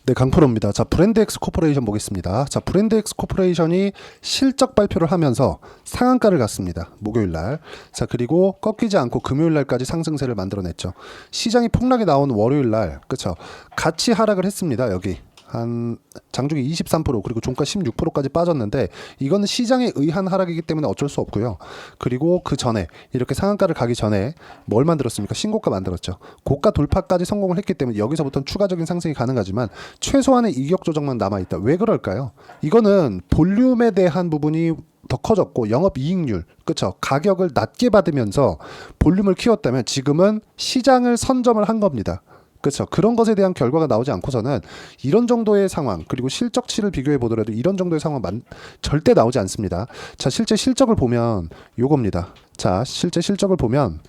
네, 강프로입니다. 자, 브랜드엑스 코퍼레이션 보겠습니다. 자, 브랜드엑스 코퍼레이션이 실적 발표를 하면서 상한가를 갔습니다. 목요일 날. 자, 그리고 꺾이지 않고 금요일 날까지 상승세를 만들어냈죠. 시장이 폭락이 나온 월요일 날, 그쵸? 같이 하락을 했습니다. 여기. 한 장중에 23% 그리고 종가 16%까지 빠졌는데 이거는 시장에 의한 하락이기 때문에 어쩔 수 없고요. 그리고 그 전에 이렇게 상한가를 가기 전에 뭘 만들었습니까? 신고가 만들었죠. 고가 돌파까지 성공을 했기 때문에 여기서부터는 추가적인 상승이 가능하지만 최소한의 이격 조정만 남아있다. 왜 그럴까요? 이거는 볼륨에 대한 부분이 더 커졌고 영업이익률, 그쵸? 가격을 낮게 받으면서 볼륨을 키웠다면 지금은 시장을 선점을 한 겁니다. 그렇죠. 그런 것에 대한 결과가 나오지 않고서는 이런 정도의 상황, 그리고 실적치를 비교해 보더라도 이런 정도의 상황은 절대 나오지 않습니다. 자, 실제 실적을 보면 요겁니다. 자, 실제 실적을 보면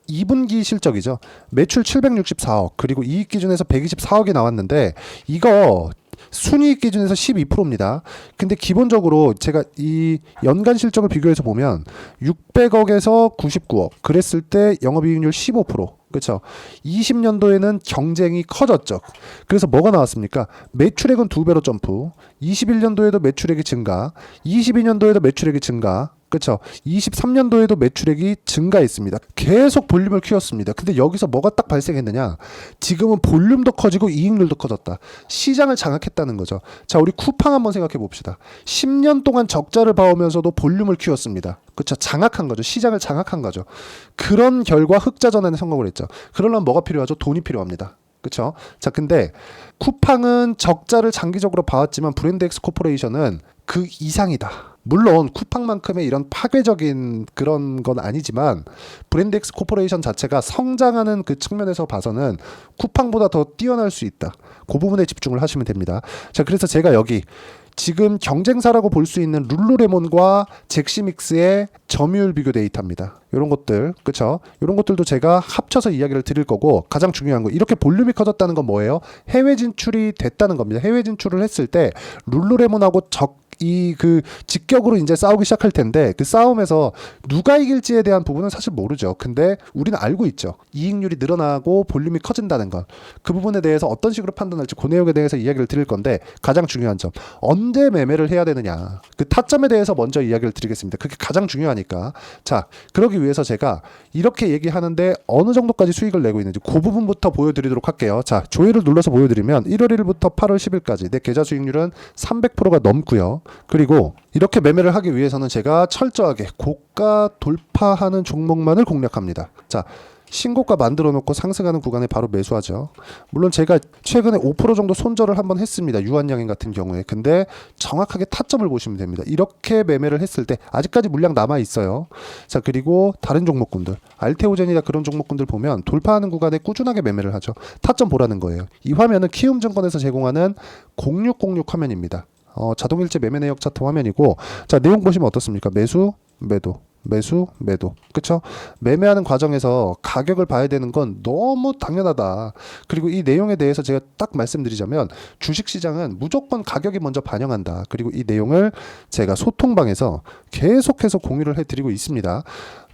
2분기 실적이죠. 매출 764억, 그리고 이익 기준에서 124억이 나왔는데 이거 순이익 기준에서 12%입니다. 근데 기본적으로 제가 이 연간 실적을 비교해서 보면 600억에서 99억 그랬을 때 영업이익률 15%. 그렇죠. 20년도에는 경쟁이 커졌죠. 그래서 뭐가 나왔습니까? 매출액은 2배로 점프. 21년도에도 매출액이 증가. 22년도에도 매출액이 증가. 그렇죠. 23년도에도 매출액이 증가했습니다. 계속 볼륨을 키웠습니다. 근데 여기서 뭐가 딱 발생했느냐? 지금은 볼륨도 커지고 이익률도 커졌다. 시장을 장악했다는 거죠. 자, 우리 쿠팡 한번 생각해 봅시다. 10년 동안 적자를 봐오면서도 볼륨을 키웠습니다. 그렇죠. 장악한 거죠. 시장을 장악한 거죠. 그런 결과 흑자 전환에 성공을 했죠. 그러려면 뭐가 필요하죠? 돈이 필요합니다. 그렇죠. 자, 근데 쿠팡은 적자를 장기적으로 봐왔지만 브랜드엑스 코퍼레이션은 그 이상이다. 물론 쿠팡만큼의 이런 파괴적인 그런 건 아니지만 브랜드엑스 코퍼레이션 자체가 성장하는 그 측면에서 봐서는 쿠팡보다 더 뛰어날 수 있다. 그 부분에 집중을 하시면 됩니다. 자, 그래서 제가 여기 지금 경쟁사라고 볼 수 있는 룰루레몬과 잭시믹스의 점유율 비교 데이터입니다. 이런 것들, 그쵸? 이런 것들도 제가 합쳐서 이야기를 드릴 거고, 가장 중요한 거, 이렇게 볼륨이 커졌다는 건 뭐예요? 해외 진출이 됐다는 겁니다. 해외 진출을 했을 때 룰루레몬하고 그 직격으로 이제 싸우기 시작할 텐데 그 싸움에서 누가 이길지에 대한 부분은 사실 모르죠. 근데 우리는 알고 있죠. 이익률이 늘어나고 볼륨이 커진다는 건. 그 부분에 대해서 어떤 식으로 판단할지 그 내용에 대해서 이야기를 드릴 건데 가장 중요한 점. 언제 매매를 해야 되느냐. 그 타점에 대해서 먼저 이야기를 드리겠습니다. 그게 가장 중요하니까. 자, 그러기 위해서 제가 이렇게 얘기하는데 어느 정도까지 수익을 내고 있는지 그 부분부터 보여드리도록 할게요. 자, 조회를 눌러서 보여드리면 1월 1일부터 8월 10일까지 내 계좌 수익률은 300%가 넘고요. 그리고 이렇게 매매를 하기 위해서는 제가 철저하게 고가 돌파하는 종목만을 공략합니다. 자, 신고가 만들어 놓고 상승하는 구간에 바로 매수하죠. 물론 제가 최근에 5% 정도 손절을 한번 했습니다. 유한양행 같은 경우에. 근데 정확하게 타점을 보시면 됩니다. 이렇게 매매를 했을 때 아직까지 물량 남아 있어요. 자, 그리고 다른 종목군들, 알테오젠이나 그런 종목군들 보면 돌파하는 구간에 꾸준하게 매매를 하죠. 타점 보라는 거예요. 이 화면은 키움증권에서 제공하는 0606 화면입니다. 자동일체 매매 내역 차트 화면이고, 자, 내용 보시면 어떻습니까? 매수, 매도, 매수, 매도. 그쵸? 매매하는 과정에서 가격을 봐야 되는 건 너무 당연하다. 그리고 이 내용에 대해서 제가 딱 말씀드리자면 주식시장은 무조건 가격이 먼저 반영한다. 그리고 이 내용을 제가 소통방에서 계속해서 공유를 해드리고 있습니다.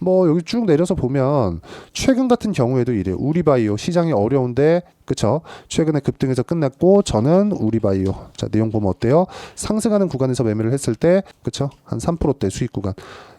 뭐 여기 쭉 내려서 보면 최근 같은 경우에도 이래요. 우리바이오 시장이 어려운데 그쵸? 최근에 급등해서 끝났고 저는 우리바이오 자 내용 보면 어때요? 상승하는 구간에서 매매를 했을 때 그쵸? 한 3%대 수익 구간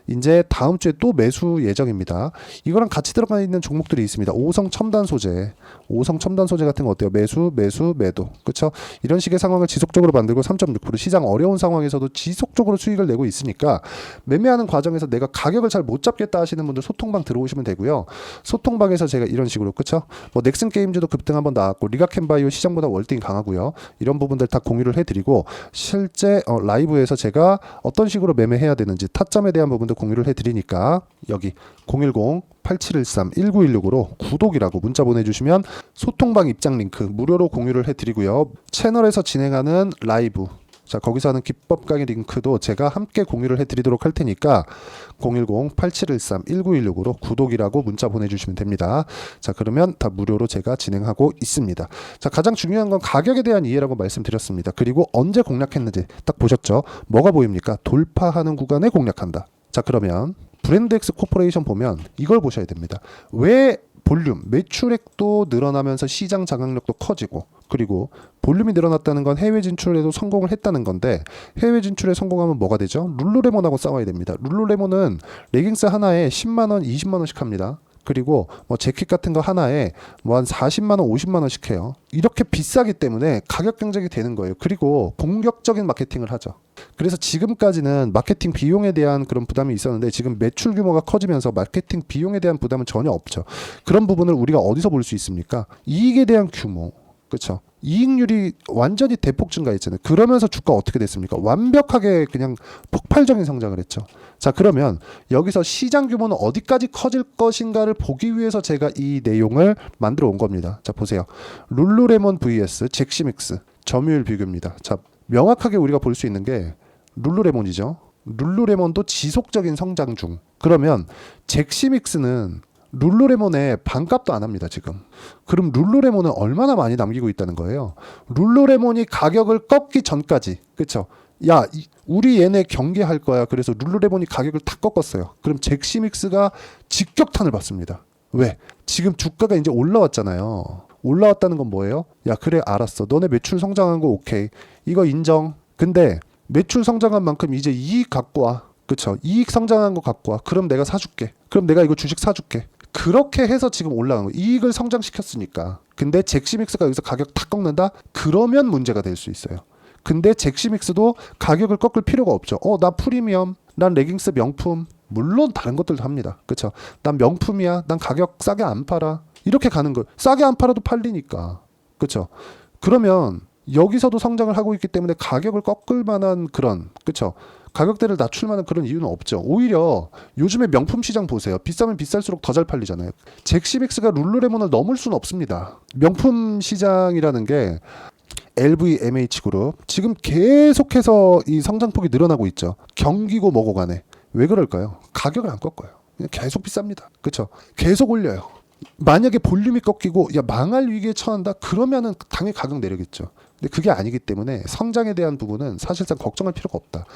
이제 다음 주에 또 매수 예정입니다. 이거랑 같이 들어가 있는 종목들이 있습니다. 오성 첨단 소재 같은 거 어때요? 매수, 매수, 매도. 그렇죠? 이런 식의 상황을 지속적으로 만들고 3.6% 시장 어려운 상황에서도 지속적으로 수익을 내고 있으니까 매매하는 과정에서 내가 가격을 잘 못 잡겠다 하시는 분들 소통방 들어오시면 되고요. 소통방에서 제가 이런 식으로 그렇죠? 뭐 넥슨 게임즈도 급등 한번 나왔고 리가캔바이오 시장보다 월등히 강하고요. 이런 부분들 다 공유를 해드리고 실제 라이브에서 제가 어떤 식으로 매매해야 되는지 타점에 대한 부분도 공유를 해드리니까 여기 010-8713-1916으로 구독이라고 문자 보내주시면 소통방 입장 링크 무료로 공유를 해드리고요. 채널에서 진행하는 라이브 자 거기서 하는 기법 강의 링크도 제가 함께 공유를 해드리도록 할 테니까 010-8713-1916으로 구독이라고 문자 보내주시면 됩니다. 자 그러면 다 무료로 제가 진행하고 있습니다. 자 가장 중요한 건 가격에 대한 이해라고 말씀드렸습니다. 그리고 언제 공략했는지 딱 보셨죠? 뭐가 보입니까? 돌파하는 구간에 공략한다. 자 그러면 브랜드엑스 코퍼레이션 보면 이걸 보셔야 됩니다. 왜 볼륨, 매출액도 늘어나면서 시장 장악력도 커지고, 그리고 볼륨이 늘어났다는 건 해외 진출에도 성공을 했다는 건데, 해외 진출에 성공하면 뭐가 되죠? 룰루레몬하고 싸워야 됩니다. 룰루레몬은 레깅스 하나에 10만원, 20만원씩 합니다. 그리고 뭐 재킷 같은 거 하나에 뭐 한 40만 원, 50만 원씩 해요. 이렇게 비싸기 때문에 가격 경쟁이 되는 거예요. 그리고 공격적인 마케팅을 하죠. 그래서 지금까지는 마케팅 비용에 대한 그런 부담이 있었는데, 지금 매출 규모가 커지면서 마케팅 비용에 대한 부담은 전혀 없죠. 그런 부분을 우리가 어디서 볼 수 있습니까? 이익에 대한 규모. 그렇죠. 이익률이 완전히 대폭 증가했잖아요. 그러면서 주가 어떻게 됐습니까? 완벽하게 그냥 폭발적인 성장을 했죠. 자, 그러면 여기서 시장 규모는 어디까지 커질 것인가를 보기 위해서 제가 이 내용을 만들어 온 겁니다. 자, 보세요. 룰루레몬 vs 잭시믹스 점유율 비교입니다. 자, 명확하게 우리가 볼 수 있는 게 룰루레몬이죠. 룰루레몬도 지속적인 성장 중. 그러면 잭시믹스는 룰루레몬에 반값도 안 합니다, 지금. 그럼 룰루레몬은 얼마나 많이 남기고 있다는 거예요? 룰루레몬이 가격을 꺾기 전까지, 그쵸? 야, 우리 얘네 경계할 거야. 그래서 룰루레몬이 가격을 다 꺾었어요. 그럼 잭시믹스가 직격탄을 받습니다. 왜? 지금 주가가 이제 올라왔잖아요. 올라왔다는 건 뭐예요? 야, 그래, 알았어. 너네 매출 성장한 거 오케이. 이거 인정. 근데 매출 성장한 만큼 이제 이익 갖고 와. 그쵸? 이익 성장한 거 갖고 와. 그럼 내가 사줄게. 그럼 내가 이거 주식 사줄게. 그렇게 해서 지금 올라간 거예요. 이익을 성장시켰으니까. 근데 잭시믹스가 여기서 가격 다 꺾는다? 그러면 문제가 될 수 있어요. 근데 잭시믹스도 가격을 꺾을 필요가 없죠. 나 프리미엄, 난 레깅스 명품, 물론 다른 것들도 합니다. 그쵸? 난 명품이야. 난 가격 싸게 안 팔아. 이렇게 가는 거예요. 싸게 안 팔아도 팔리니까. 그쵸? 그러면 여기서도 성장을 하고 있기 때문에 가격을 꺾을 만한 그런, 그쵸? 가격대를 낮출 만한 그런 이유는 없죠. 오히려 요즘에 명품 시장 보세요. 비싸면 비쌀수록 더 잘 팔리잖아요. 잭시믹스가 룰루레몬을 넘을 수는 없습니다. 명품 시장이라는 게 LVMH 그룹 지금 계속해서 이 성장폭이 늘어나고 있죠. 경기고 뭐고 간에. 왜 그럴까요? 가격을 안 꺾어요. 그냥 계속 비쌉니다. 그렇죠? 계속 올려요. 만약에 볼륨이 꺾이고 야 망할 위기에 처한다 그러면은 당연히 가격 내리겠죠. 근데 그게 아니기 때문에 성장에 대한 부분은 사실상 걱정할 필요가 없다.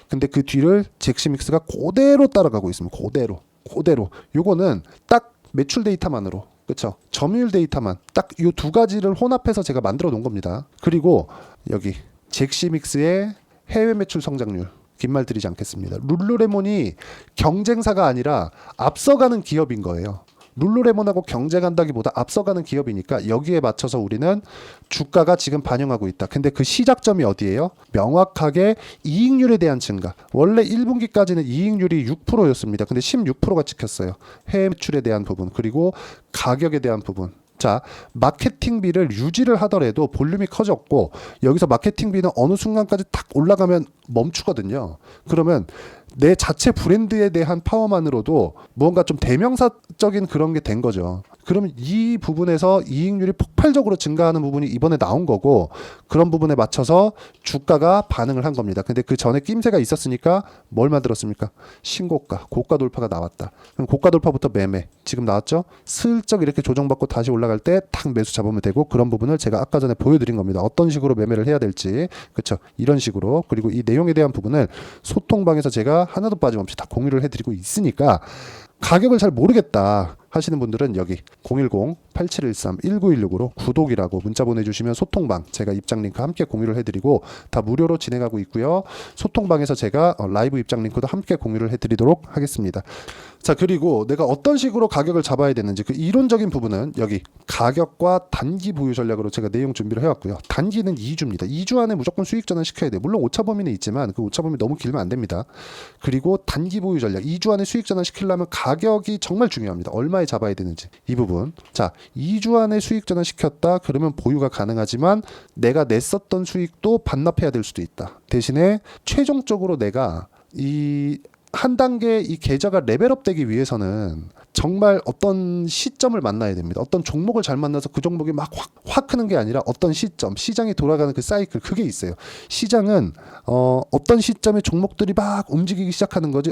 근데 그 뒤를 잭시믹스가 그대로 따라가고 있습니다. 그대로. 요거는 딱 매출 데이터만으로, 그렇죠? 점유율 데이터만 딱 요 두 가지를 혼합해서 제가 만들어 놓은 겁니다. 그리고 여기 잭시믹스의 해외 매출 성장률 긴 말 드리지 않겠습니다. 룰루레몬이 경쟁사가 아니라 앞서가는 기업인 거예요. 룰루레몬하고 경쟁한다기보다 앞서가는 기업이니까 여기에 맞춰서 우리는 주가가 지금 반영하고 있다. 근데 그 시작점이 어디예요? 명확하게 이익률에 대한 증가. 원래 1분기까지는 이익률이 6%였습니다. 근데 16%가 찍혔어요. 해외 매출에 대한 부분 그리고 가격에 대한 부분. 자, 마케팅비를 유지를 하더라도 볼륨이 커졌고 여기서 마케팅비는 어느 순간까지 탁 올라가면 멈추거든요. 그러면 내 자체 브랜드에 대한 파워만으로도 무언가 좀 대명사적인 그런 게 된 거죠. 그러면 이 부분에서 이익률이 폭발적으로 증가하는 부분이 이번에 나온 거고 그런 부분에 맞춰서 주가가 반응을 한 겁니다. 근데 그 전에 낌새가 있었으니까 뭘 만들었습니까? 신고가, 고가 돌파가 나왔다. 그럼 고가 돌파부터 매매. 지금 나왔죠? 슬쩍 이렇게 조정받고 다시 올라갈 때 탁 매수 잡으면 되고 그런 부분을 제가 아까 전에 보여드린 겁니다. 어떤 식으로 매매를 해야 될지. 그렇죠? 이런 식으로. 그리고 이 내용에 대한 부분을 소통방에서 제가 하나도 빠짐없이 다 공유를 해드리고 있으니까 가격을 잘 모르겠다 하시는 분들은 여기 010-8713-1916으로 구독이라고 문자 보내주시면 소통방 제가 입장 링크 함께 공유를 해드리고 다 무료로 진행하고 있고요. 소통방에서 제가 라이브 입장 링크도 함께 공유를 해드리도록 하겠습니다. 자, 그리고 내가 어떤 식으로 가격을 잡아야 되는지 그 이론적인 부분은 여기 가격과 단기 보유 전략으로 제가 내용 준비를 해왔고요. 단기는 2주입니다. 2주 안에 무조건 수익 전환 시켜야 돼요. 물론 오차 범위는 있지만 그 오차 범위 너무 길면 안 됩니다. 그리고 단기 보유 전략 2주 안에 수익 전환 시키려면 가격이 정말 중요합니다. 얼마에 잡아야 되는지 이 부분. 자, 2주 안에 수익 전환 시켰다 그러면 보유가 가능하지만 내가 냈었던 수익도 반납해야 될 수도 있다. 대신에 최종적으로 내가 이 한 단계 이 계좌가 레벨업 되기 위해서는 정말 어떤 시점을 만나야 됩니다. 어떤 종목을 잘 만나서 그 종목이 막 확 크는 게 아니라 어떤 시점, 시장이 돌아가는 그 사이클 그게 있어요. 시장은 어떤 시점에 종목들이 막 움직이기 시작하는 거지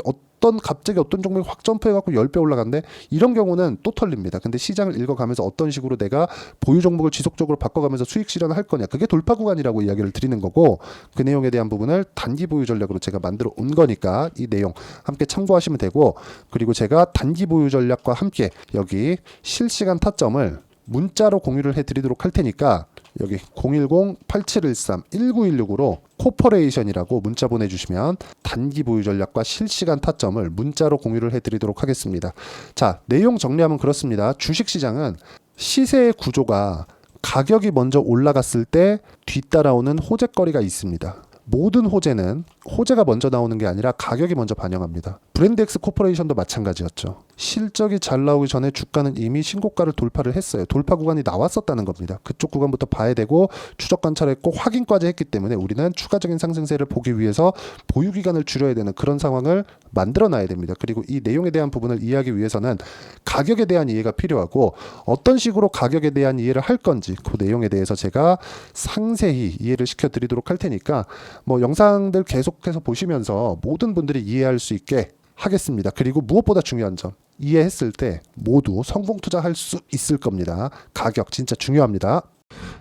갑자기 어떤 종목이 확 점프해갖고 10배 올라간대? 이런 경우는 또 털립니다. 근데 시장을 읽어가면서 어떤 식으로 내가 보유 종목을 지속적으로 바꿔가면서 수익 실현을 할 거냐. 그게 돌파 구간이라고 이야기를 드리는 거고, 그 내용에 대한 부분을 단기 보유 전략으로 제가 만들어 온 거니까 이 내용 함께 참고하시면 되고, 그리고 제가 단기 보유 전략과 함께 여기 실시간 타점을 문자로 공유를 해드리도록 할 테니까 여기 010-8713-1916으로 코퍼레이션이라고 문자 보내주시면 단기 보유 전략과 실시간 타점을 문자로 공유를 해드리도록 하겠습니다. 자, 내용 정리하면 그렇습니다. 주식시장은 시세의 구조가 가격이 먼저 올라갔을 때 뒤따라오는 호재거리가 있습니다. 모든 호재는 호재가 먼저 나오는 게 아니라 가격이 먼저 반영합니다. 브랜드엑스 코퍼레이션도 마찬가지였죠. 실적이 잘 나오기 전에 주가는 이미 신고가를 돌파를 했어요. 돌파 구간이 나왔었다는 겁니다. 그쪽 구간부터 봐야 되고 추적 관찰했고 확인까지 했기 때문에 우리는 추가적인 상승세를 보기 위해서 보유 기간을 줄여야 되는 그런 상황을 만들어 놔야 됩니다. 그리고 이 내용에 대한 부분을 이해하기 위해서는 가격에 대한 이해가 필요하고, 어떤 식으로 가격에 대한 이해를 할 건지 그 내용에 대해서 제가 상세히 이해를 시켜 드리도록 할 테니까 영상들 계속해서 보시면서 모든 분들이 이해할 수 있게 하겠습니다. 그리고 무엇보다 중요한 점, 이해했을 때 모두 성공 투자할 수 있을 겁니다. 가격 진짜 중요합니다.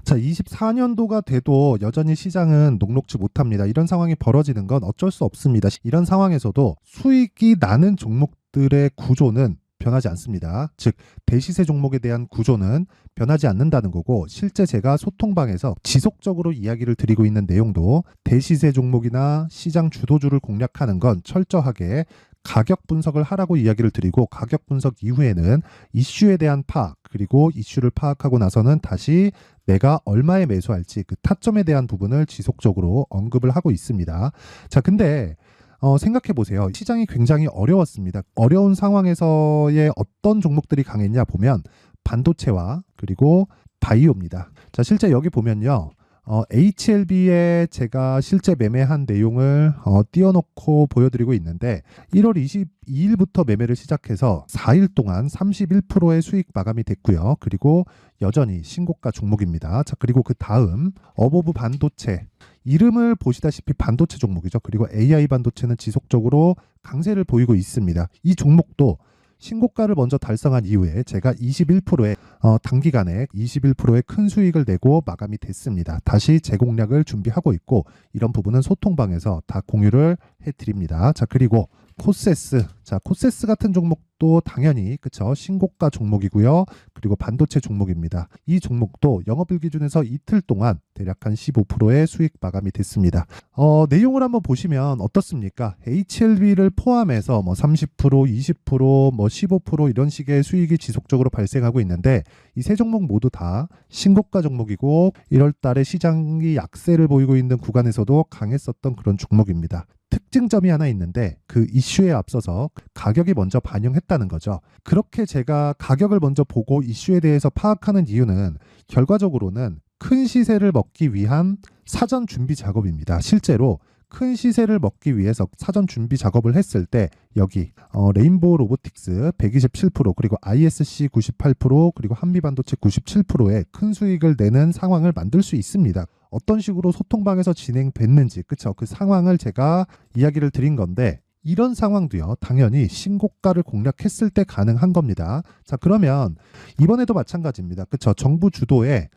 자, 24년도가 돼도 여전히 시장은 녹록지 못합니다. 이런 상황이 벌어지는 건 어쩔 수 없습니다. 이런 상황에서도 수익이 나는 종목들의 구조는 변하지 않습니다. 즉 대시세 종목에 대한 구조는 변하지 않는다는 거고, 실제 제가 소통방에서 지속적으로 이야기를 드리고 있는 내용도 대시세 종목이나 시장 주도주를 공략하는 건 철저하게 가격 분석을 하라고 이야기를 드리고, 가격 분석 이후에는 이슈에 대한 파악, 그리고 이슈를 파악하고 나서는 다시 내가 얼마에 매수할지 그 타점에 대한 부분을 지속적으로 언급을 하고 있습니다. 자, 근데 생각해 보세요. 시장이 굉장히 어려웠습니다. 어려운 상황에서의 어떤 종목들이 강했냐 보면 반도체와 그리고 바이오입니다. 자, 실제 여기 보면요. HLB에 제가 실제 매매한 내용을 띄워놓고 보여드리고 있는데, 1월 22일부터 매매를 시작해서 4일 동안 31%의 수익 마감이 됐고요. 그리고 여전히 신고가 종목입니다. 자, 그리고 그 다음 어보브 반도체, 이름을 보시다시피 반도체 종목이죠. 그리고 AI 반도체는 지속적으로 강세를 보이고 있습니다. 이 종목도 신고가를 먼저 달성한 이후에 제가 21%의 단기간에 21%의 큰 수익을 내고 마감이 됐습니다. 다시 재공략을 준비하고 있고, 이런 부분은 소통방에서 다 공유를 해드립니다. 자, 그리고 코세스. 자, 코세스 같은 종목도 당연히 그쵸, 신고가 종목이고요. 그리고 반도체 종목입니다. 이 종목도 영업일 기준에서 이틀 동안 대략 한 15%의 수익 마감이 됐습니다. 내용을 한번 보시면 어떻습니까? HLB를 포함해서 30%, 20%, 15% 이런 식의 수익이 지속적으로 발생하고 있는데, 이 세 종목 모두 다 신고가 종목이고 1월 달에 시장이 약세를 보이고 있는 구간에서도 강했었던 그런 종목입니다. 특징점이 하나 있는데, 그 이슈에 앞서서 가격이 먼저 반영했다는 거죠. 그렇게 제가 가격을 먼저 보고 이슈에 대해서 파악하는 이유는 결과적으로는 큰 시세를 먹기 위한 사전 준비 작업입니다. 실제로 큰 시세를 먹기 위해서 사전 준비 작업을 했을 때 여기 레인보우 로보틱스 127%, 그리고 ISC 98%, 그리고 한미반도체 97%의 큰 수익을 내는 상황을 만들 수 있습니다. 어떤 식으로 소통방에서 진행됐는지, 그쵸? 그 상황을 제가 이야기를 드린 건데, 이런 상황도요, 당연히 신고가를 공략했을 때 가능한 겁니다. 자, 그러면 이번에도 마찬가지입니다. 그쵸? 정부 주도의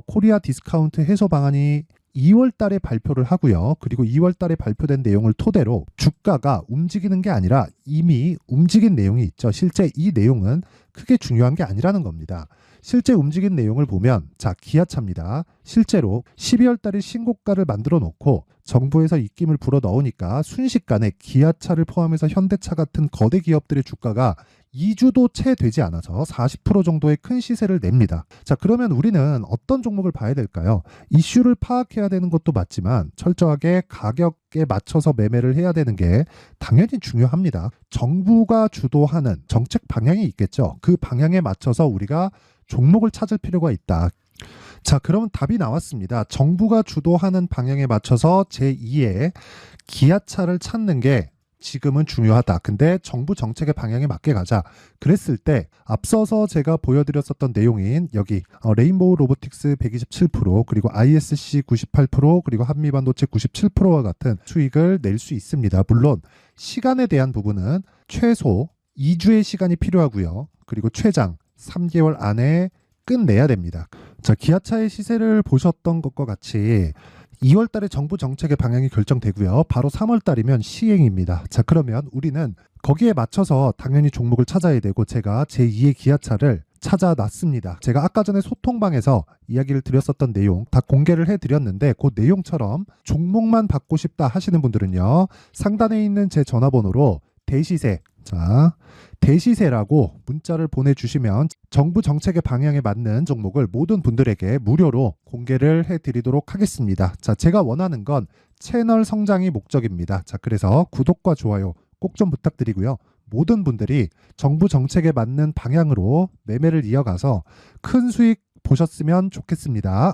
코리아 디스카운트 해소 방안이 2월 달에 발표를 하고요. 그리고 2월 달에 발표된 내용을 토대로 주가가 움직이는 게 아니라 이미 움직인 내용이 있죠. 실제 이 내용은 크게 중요한 게 아니라는 겁니다. 실제 움직인 내용을 보면, 자, 기아차입니다. 실제로 12월 달에 신고가를 만들어 놓고 정부에서 입김을 불어 넣으니까 순식간에 기아차를 포함해서 현대차 같은 거대 기업들의 주가가 2주도 채 되지 않아서 40% 정도의 큰 시세를 냅니다. 자, 그러면 우리는 어떤 종목을 봐야 될까요? 이슈를 파악해야 되는 것도 맞지만 철저하게 가격에 맞춰서 매매를 해야 되는 게 당연히 중요합니다. 정부가 주도하는 정책 방향이 있겠죠. 그 방향에 맞춰서 우리가 종목을 찾을 필요가 있다. 자, 그러면 답이 나왔습니다. 정부가 주도하는 방향에 맞춰서 제2의 기아차를 찾는 게 지금은 중요하다. 근데 정부 정책의 방향에 맞게 가자. 그랬을 때 앞서서 제가 보여드렸었던 내용인 여기 레인보우 로보틱스 127% 그리고 ISC 98% 그리고 한미반도체 97%와 같은 수익을 낼 수 있습니다. 물론 시간에 대한 부분은 최소 2주의 시간이 필요하고요. 그리고 최장 3개월 안에 끝내야 됩니다. 자, 기아차의 시세를 보셨던 것과 같이 2월 달에 정부 정책의 방향이 결정되고요. 바로 3월 달이면 시행입니다. 자, 그러면 우리는 거기에 맞춰서 당연히 종목을 찾아야 되고 제가 제2의 기아차를 찾아놨습니다. 제가 아까 전에 소통방에서 이야기를 드렸었던 내용 다 공개를 해드렸는데 그 내용처럼 종목만 받고 싶다 하시는 분들은요. 상단에 있는 제 전화번호로 대시세, 자, 대시세라고 문자를 보내주시면 정부 정책의 방향에 맞는 종목을 모든 분들에게 무료로 공개를 해드리도록 하겠습니다. 자, 제가 원하는 건 채널 성장이 목적입니다. 자, 그래서 구독과 좋아요 꼭 좀 부탁드리고요. 모든 분들이 정부 정책에 맞는 방향으로 매매를 이어가서 큰 수익 보셨으면 좋겠습니다.